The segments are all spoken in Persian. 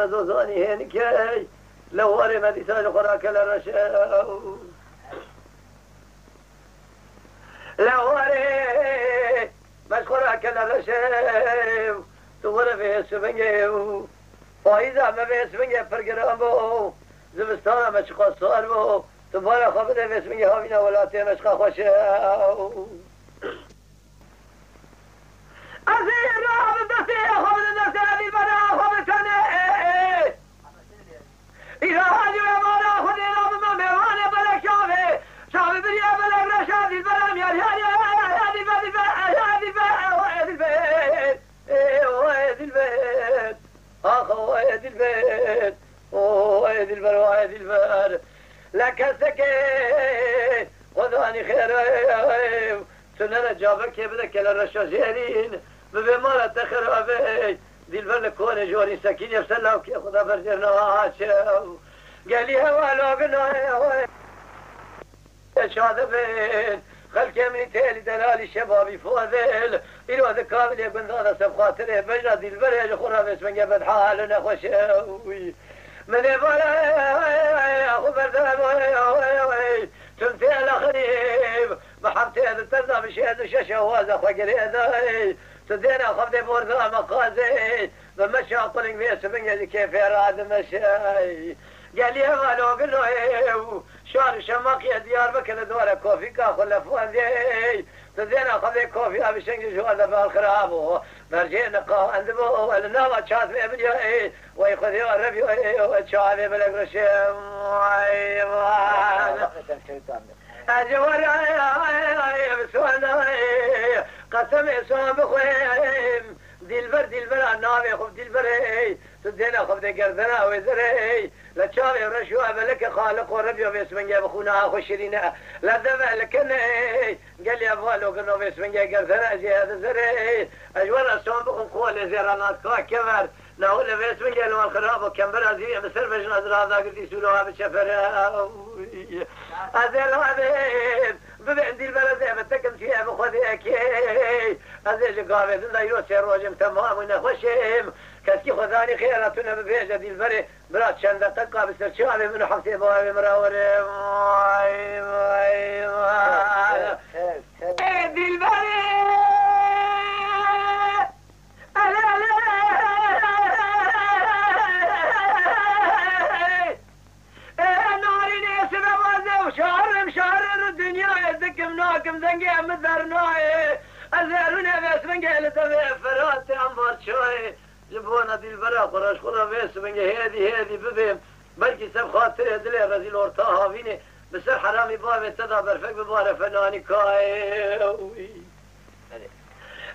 مزوزاني هنكي لواري مديسان خوراك لرشاو لواري مش خوراك لرشاو تغرى في سبنجيو وإذا ما في سبنجي فرقرامو زمستانا مش قصار بو تبارا خبده في سبنجي هاوينا ولاتي مش خوشاو أزير راب الدسي خبده الدسي هذه البنا خبتني إذا هاجوا يا مالا خذي راب ما ميواني بلك شافي بريا بلك رشادي البلام يا هذه البيت وهذه البيت أخو وهذه البيت وهذه البر وهذه البر لك سكين خذاني خير سننا جابك يبدك للرشاشيرين بمالا تخربي دي البر كون جوري سكين يفسلها وكي خذا برجرنا عاشو قال لي هوا قلنا شاذبين خلك من تالي دلالي شبابي فوذل إلو هذا كامل يقول هذا سب خاطره بجرى دي البر يا خورا بس من قبل حالنا خوشوي من يبالا خبر دام تنتهي على خريب محبتي هذا ترضى بشي هذا شاشة وهذا خقري هذا تدينا خفضي بورثة مقازي بمشي أطلق بيه سبنجي كيف يراد مشي قال لي هوالو قل له شعر شماقية ديار بكر دورة كوفي كاخو لفوان دي تدينا خفضي كوفي أبي شنجي شو هذا بالخرابو مرجينا قاو عندبو والناوة شاط بيبنيو ويخذي وربيو وشعبي بالقرشيم ويوان أجوار بسوانا قسمي سوام بخويم دلبر نامي خب دلبر تدينا خب دي قردنا وزري لا تشافي ورشوها بلك خالق وربي وبيسمنجا بخونا خشرينا لا دمع لكن قال لي أبوالو قلنا بيسمنجا قردنا زيادة زري أجوار سوام بخون قوة زيرانات كبر نقول بيسمنجا لو الخراب وكمبر زي بسر بجنا هذا قلت يسولوها بالشفر أزيل هذين ببعدي البلد بتكن فيها بخذي أكيد أزيل قابل لا يوسر روجم تمام ونخشم كسكي خذاني خيراتنا ببيجة دي البري برات شندة تقع بسرشابي من حفظي بوابي مراوري دي البري شهر الدنيا يدك مناكم ذنقي مذرناي أذرنا بس من قال تبي فرات أمبر شوي جبونا دي البرا قراش خلا بس من هذه ببيم بلكي سب خاطر هدلي رزيل ورطاها فيني بس حرامي بابي تدا برفق ببارة فناني كاي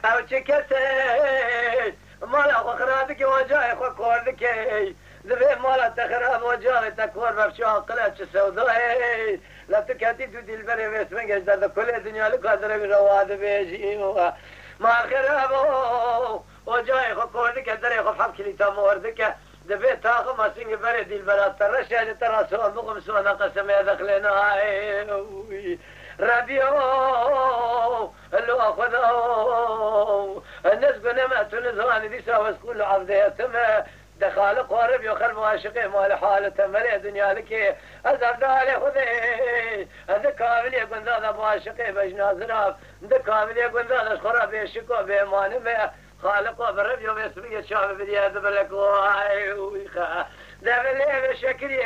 أو شكتي مالا خرابك وجاي خوردك ذبي مالا تخراب وجاي تكور بفشان قلت السوداء لا تكاتي تودي البري بس من قصد هذا كل الدنيا لك هذا من رواد بيجي ما خرابو وجاي خوردك دري خو حب كلي تموردك ذبي تاخو ما سنج بري دي البرات ترشا ترى سوى مقم سوى نقسم يدخلنا ربيو اللو أخذو الناس بنما تنزواني دي سوا سكول عبديتم دخال قارب يخل مواشقي مال حالة مري دنيا لكي أزر داري خذي هذا كامل يقول ذا مواشقي بجنا زراف هذا كامل يقول ذا أشخرا بيشكو بيمان ما خالقه بربيو بيسمي الشعب بدياد بلكواي ويخا ذا بالليل بشكري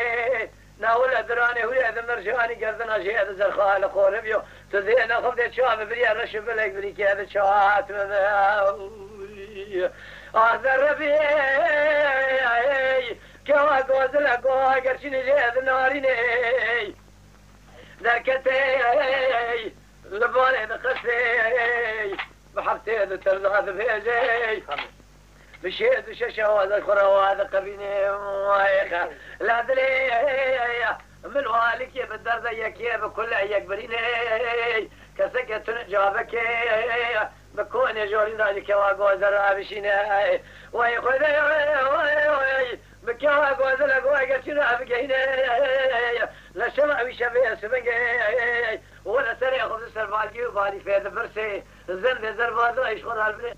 ناول أدراني هو هذا مرجاني قردنا شيء هذا زر خالق وربيو تزينا خفضي الشعب بريا رشب لك بريكي هذا شعات هذا ربي كوا قوزل قوا قرشني جي هذا ناريني ذاكتي لباني دقسي بحبتي هذا ترضى هذا فيجي بشيء شاشة وهذا الخرا وهذا قبيني وايخا لا دلي من والك يا بدر زيك يا بكل عيك بريني كسكت جابك بكون يا جوري ذلك واقو زرع بشينا وي خذي وي بكوا واقو زرع واقو شنا بكينا لا شمع بشبيه سبقي ولا سريع خذ السربالجي وبالي في هذا فرسي الزنب زربال ايش خذ